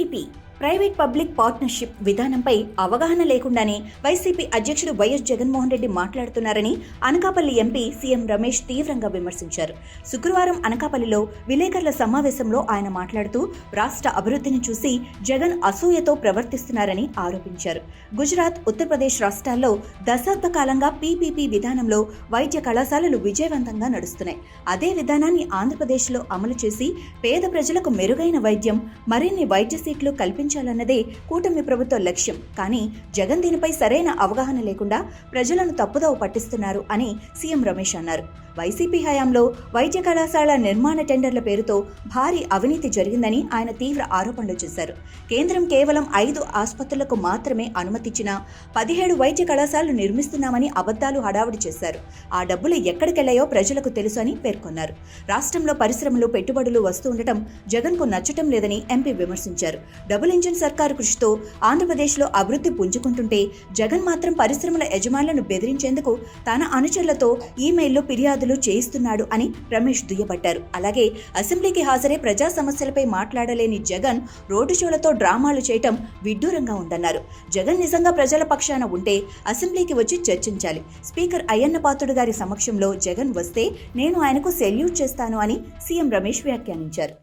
PPP private public partnership విధానంపై అవగాహన లేకుండానే వైసీపీ అధ్యక్షుడు వైఎస్ జగన్మోహన్ రెడ్డి మాట్లాడుతున్నారని అనకాపల్లి ఎంపీ సీఎం రమేష్ తీవ్రంగా విమర్శించారు. శుక్రవారం అనకాపల్లిలో విలేకరుల సమావేశంలో ఆయన మాట్లాడుతూ రాష్ట్ర అభివృద్ధిని చూసి జగన్ అసూయతో ప్రవర్తిస్తున్నారని ఆరోపించారు. గుజరాత్, ఉత్తరప్రదేశ్ రాష్ట్రాల్లో దశాబ్ద కాలంగా పీపీపీ విధానంలో వైద్య కళాశాలలు విజయవంతంగా నడుస్తున్నాయి. అదే విధానాన్ని ఆంధ్రప్రదేశ్లో అమలు చేసి పేద ప్రజలకు మెరుగైన వైద్యం, మరిన్ని వైద్య సీట్లు కల్పించాలన్నదే కూటమి ప్రభుత్వ లక్ష్యం. కానీ జగన్ దీనిపై సరైన అవగాహన లేకుండా ప్రజలను తప్పుదోవ పట్టిస్తున్నారు అని సీఎం రమేష్ అన్నారు. వైసీపీ హయాంలో వైద్య కళాశాల నిర్మాణ టెండర్ల పేరుతో భారీ అవినీతి జరిగిందని ఆయన తీవ్ర ఆరోపణలు చేశారు. కేంద్రం కేవలం 5 ఆసుపత్రులకు మాత్రమే అనుమతిచ్చిన 17 వైద్య కళాశాలలు నిర్మిస్తున్నామని అబద్ధాలు హడావుడి చేశారు. ఆ డబ్బులు ఎక్కడికెళ్లాయో ప్రజలకు తెలుసు అని పేర్కొన్నారు. రాష్ట్రంలో పరిశ్రమలు, పెట్టుబడులు వస్తూ ఉండటం జగన్కు నచ్చటం లేదని ఎంపీ విమర్శించారు. డబుల్ ఇంజిన్ సర్కారు కృషితో ఆంధ్రప్రదేశ్లో అభివృద్ధి పుంజుకుంటుంటే జగన్ మాత్రం పరిశ్రమల యజమానులను బెదిరించేందుకు తన అనుచరులతో ఈమెయిల్లో ఫిర్యాదులు చేయిస్తున్నాడు అని రమేష్ దుయ్యబట్టారు. అలాగే అసెంబ్లీకి హాజరై ప్రజా సమస్యలపై మాట్లాడలేని జగన్ రోడ్డు షోలతో డ్రామాలు చేయటం విడ్డూరంగా ఉందన్నారు. జగన్ నిజంగా ప్రజల పక్షాన ఉంటే అసెంబ్లీకి వచ్చి చర్చించాలి. స్పీకర్ అయ్యన్న పాత్రుడు గారి సమక్షంలో జగన్ వస్తే నేను ఆయనకు సెల్యూట్ చేస్తాను అని సీఎం రమేష్ వ్యాఖ్యానించారు.